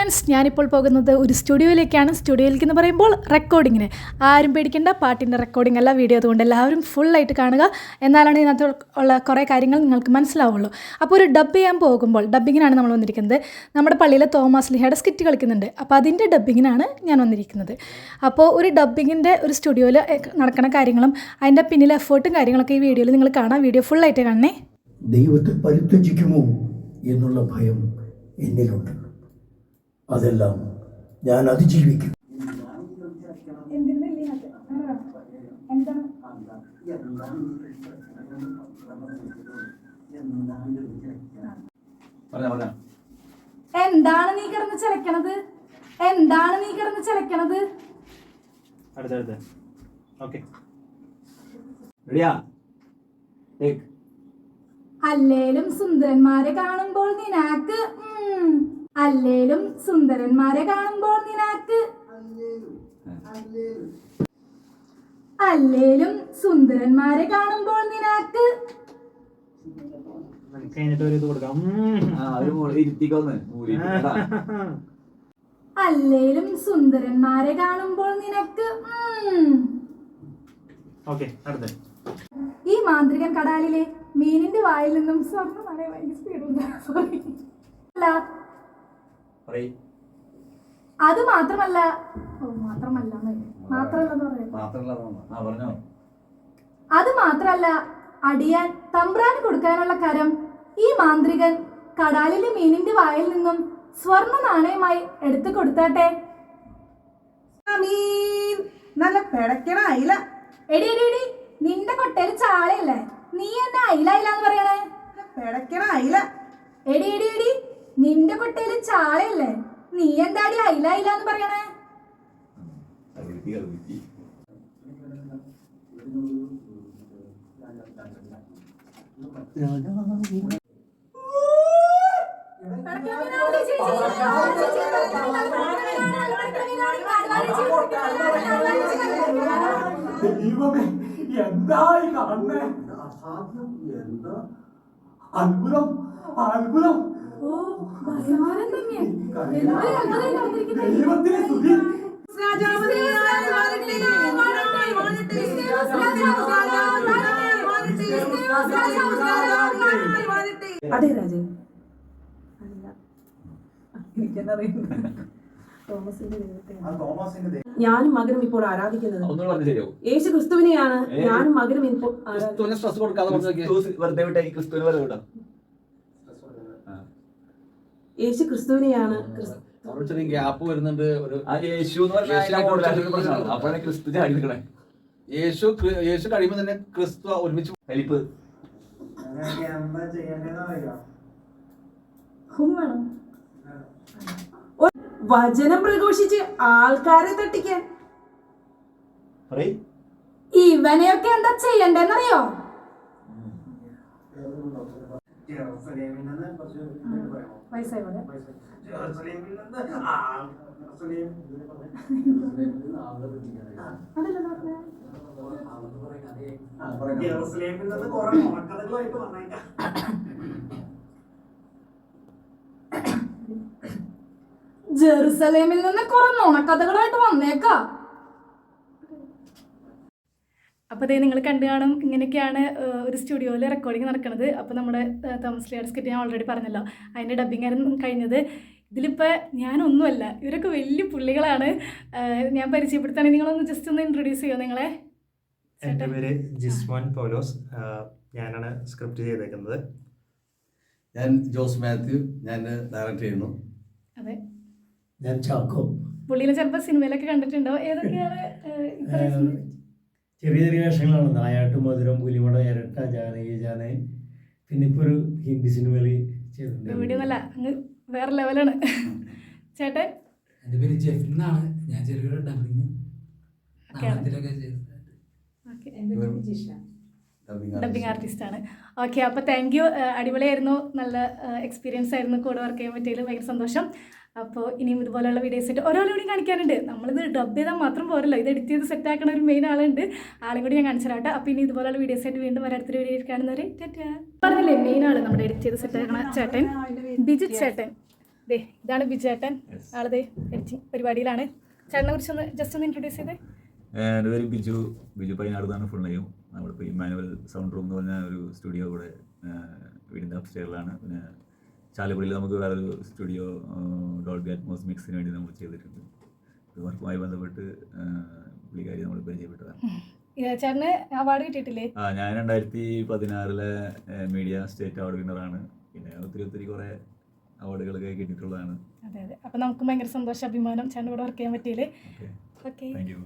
Friends, ഞാനിപ്പോൾ പോകുന്നത് ഒരു സ്റ്റുഡിയോയിലേക്കാണ്. സ്റ്റുഡിയോയിലേക്ക് എന്ന് പറയുമ്പോൾ റെക്കോർഡിങ്ങിന്. ആരും പേടിക്കേണ്ട, പാട്ടിൻ്റെ റെക്കോർഡിംഗ് അല്ല, വീഡിയോ. അതുകൊണ്ട് എല്ലാവരും ഫുള്ളായിട്ട് കാണുക. എന്നാലാണ് ഇതിനകത്ത് ഉള്ള കുറേ കാര്യങ്ങൾ നിങ്ങൾക്ക് മനസ്സിലാവുള്ളൂ. അപ്പോൾ ഒരു ഡബ് ചെയ്യാൻ പോകുമ്പോൾ, ഡബ്ബിങ്ങിനാണ് നമ്മൾ വന്നിരിക്കുന്നത്. നമ്മുടെ പള്ളിയിലെ തോമസ് ലിഹയുടെ സ്കിറ്റ് കളിക്കുന്നുണ്ട്. അപ്പോൾ അതിൻ്റെ ഡബ്ബിങ്ങിനാണ് ഞാൻ വന്നിരിക്കുന്നത്. അപ്പോൾ ഒരു ഡബ്ബിങ്ങിൻ്റെ ഒരു സ്റ്റുഡിയോയിൽ നടക്കുന്ന കാര്യങ്ങളും അതിൻ്റെ പിന്നിലെ എഫേർട്ടും കാര്യങ്ങളൊക്കെ ഈ വീഡിയോയിൽ നിങ്ങൾ കാണാം. വീഡിയോ ഫുള്ളായിട്ട് കാണണേ. ദൈവത്തെ പരിത്യജിക്കുമോ എന്നുള്ള ഭയം എന്നിലുണ്ട്. അതെല്ലാം ഞാൻ അതിജീവിക്കും. എന്താണ് നീ കിടന്ന് ചിലക്കണത്? എന്താണ് നീ കിടന്ന് ചിലക്കണത്? അല്ലേലും സുന്ദരന്മാരെ കാണുമ്പോൾ നിനക്ക്, അല്ലേലും സുന്ദരന്മാരെ കാണുമ്പോൾ നിനക്ക്, അല്ലേലും സുന്ദരന്മാരെ കാണുമ്പോൾ നിനക്ക്, അല്ലേലും സുന്ദരന്മാരെ കാണുമ്പോൾ നിനക്ക്. ഈ മാന്ത്രികൻ കടാലിലെ മീനിന്റെ വായിൽ നിന്നും സ്വർണ്ണം അത് മാത്രമല്ല, അത് മാത്രല്ല, അടിയാൻ തമ്പ്രാന് കൊടുക്കാനുള്ള കരം ഈ മാന്ത്രികൻ കടാലിലെ മീനിന്റെ വായിൽ നിന്നും സ്വർണ്ണ നാണയമായി എടുത്തു കൊടുത്താട്ടെ. നല്ല പിടക്കണ അയില. എടി എടി എടി, നിന്റെ കൊട്ടയിൽ ചാളയല്ലേ, നീ എന്നെ അയില എന്ന് പറയണേ? പിടക്കണ അയില. എടി എടി എടി, നിന്റെ കൊട്ടയിൽ ചാളയല്ലേ, നീ എന്താടി അയില എന്ന് പറയണേ? എന്തായി കാണുന്നേ? അത്ഭുതം, അത്ഭുതം. ദൈവത്തിന് സ്തുതി. അതെ രാജൻ, ഞാനും മകനും ഇപ്പോൾ ആരാധിക്കുന്നത് യേശു ക്രിസ്തുവിനെയാണ്. ഞാനും മകനും ഇപ്പോൾ യേശു ക്രിസ്തുവിനെയാണ്. ഗ്യാപ്പ് വരുന്നുണ്ട്. യേശു കഴിയുമ്പോ തന്നെ ക്രിസ്തു ഒരുമിച്ച് ഹെൽപ്പ്. വചനം പ്രഘോഷിച്ച് ആൾക്കാരെ തട്ടിക്കാൻ. ഇവനെയൊക്കെ എന്താ ചെയ്യണ്ടെന്നറിയോ? ജെറുസലേമിൽ നിന്ന് കുറെ നുണക്കഥകളായിട്ട് വന്നേക്കാ. അപ്പോൾ അതേ നിങ്ങൾ കണ്ടു കാണും, ഇങ്ങനെയൊക്കെയാണ് ഒരു സ്റ്റുഡിയോയിൽ റെക്കോർഡിങ് നടക്കുന്നത്. അപ്പോൾ നമ്മുടെ തോമസ് ലിഹയുടെ സ്കിറ്റ് ഞാൻ ഓൾറെഡി പറഞ്ഞല്ലോ, അതിൻ്റെ ഡബ്ബിങ് ആയിരുന്നു കഴിഞ്ഞത്. ഇതിലിപ്പോൾ ഞാനൊന്നുമല്ല, ഇവരൊക്കെ വലിയ പുള്ളികളാണ്. ഞാൻ പരിചയപ്പെടുത്താണെങ്കിൽ നിങ്ങളൊന്ന് ജസ്റ്റ് ഒന്ന് ഇൻട്രൊഡ്യൂസ് ചെയ്യുമോ നിങ്ങളെ? എൻ്റെ പേര് ജിസ്മോൻ പൗലോസ്, ഞാനാണ് സ്ക്രിപ്റ്റ് ചെയ്തേക്കുന്നത്. ഞാൻ ജോസ് മാത്യു, ഞാൻ ഡയറക്റ്റ് ചെയ്യുന്നു. അതെ, ഞാൻ ചാക്കോ. പുള്ളിനെ ചിലപ്പോൾ സിനിമയിലൊക്കെ കണ്ടിട്ടുണ്ടോ? ഏതൊക്കെയാണ്? ചെറിയ ചെറിയ വേഷങ്ങളാണ്. നായാട്ട്, മധുരം, പുലിമട, ഇരട്ട, ജാനകി, ജാനകി. പിന്നെ ഇപ്പോൾ ഒരു ഹിന്ദി സിനിമയിൽ ചെയ്തിട്ടുണ്ട്. വീഡിയോ നല്ല അങ്ങ് വേറെ ലെവലാണ്. ചേട്ടൻ? എൻ്റെ പേര് ജെഫിനാണ്, ഞാൻ ചെറിയൊരു ഡബ്ബിങ് ഡബ്ബിങ് ആർട്ടിസ്റ്റാണ്. ഓക്കെ, അപ്പോൾ താങ്ക് യു. അടിപൊളിയായിരുന്നു, നല്ല എക്സ്പീരിയൻസ് ആയിരുന്നു. കൂടെ വർക്ക് ചെയ്യാൻ പറ്റിയതിൽ ഭയങ്കര സന്തോഷം. അപ്പോൾ ഇനിയും ഇതുപോലെയുള്ള വീഡിയോസ് ആയിട്ട് ഓരോരോ കൂടി കാണിക്കാനുണ്ട്. നമ്മളിത് ഡബ് ചെയ്താൽ മാത്രം പോരല്ലോ, ഇത് എഡിറ്റ് ചെയ്ത് സെറ്റാക്കണ ഒരു മെയിൻ ആളുണ്ട്, ആളും കൂടി ഞാൻ കാണിച്ചു തരാം. അപ്പോൾ ഇനി ഇതുപോലെയുള്ള വീഡിയോസ് ആയിട്ട് വീണ്ടും അടുത്തൊരു വീഡിയോ കാണുന്നവരെ പറഞ്ഞില്ലേ, മെയിൻ ആൾ നമ്മുടെ എഡിറ്റ് ചെയ്ത് സെറ്റാക്കണ ചേട്ടൻ, ബിജിത് ചേട്ടൻ. ദേ ഇതാണ് ബിജേട്ടൻ, ആളത് എഡിറ്റിംഗ് പരിപാടിയിലാണ്. ചേട്ടനെ കുറിച്ചൊന്ന് ജസ്റ്റ് ഒന്ന് ഇൻട്രൊഡ്യൂസ് ചെയ്തേ. എൻ്റെ പേര് ബിജു പൈനാട് എന്നാണ് ഫുൾ നെയ്യും. നമ്മളിപ്പോൾ ഇമ്മാനുവൽ സൗണ്ട് റൂം എന്ന് പറഞ്ഞ ഒരു സ്റ്റുഡിയോ ഇവിടെ വീടിൻ്റെ അപ്സ്റ്റെയറിലാണ്. പിന്നെ ചാലക്കുടിയിൽ നമുക്ക് വേറൊരു സ്റ്റുഡിയോ ഡോൾബി അറ്റ്മോസ് മിക്സിന് വേണ്ടി നമ്മൾ ചെയ്തിട്ടുണ്ട്. വർക്കുമായി ബന്ധപ്പെട്ട് പുള്ളിക്കാരി നമ്മൾ പരിചയപ്പെട്ടതാണ്. ചേട്ടന് അവാർഡ് കിട്ടിയിട്ടില്ലേ? ഞാൻ 2016 മീഡിയ സ്റ്റേറ്റ് അവാർഡ് വിന്നറാണ്. പിന്നെ ഒത്തിരി കുറേ അവാർഡുകളൊക്കെ കിട്ടിയിട്ടുള്ളതാണ്. അതെ. അപ്പോൾ നമുക്കും ഭയങ്കര സന്തോഷം, അഭിമാനം ചേട്ടൻ ഇവിടെ വർക്ക് ചെയ്യാൻ പറ്റിയില്ലേ. Okay, thank you.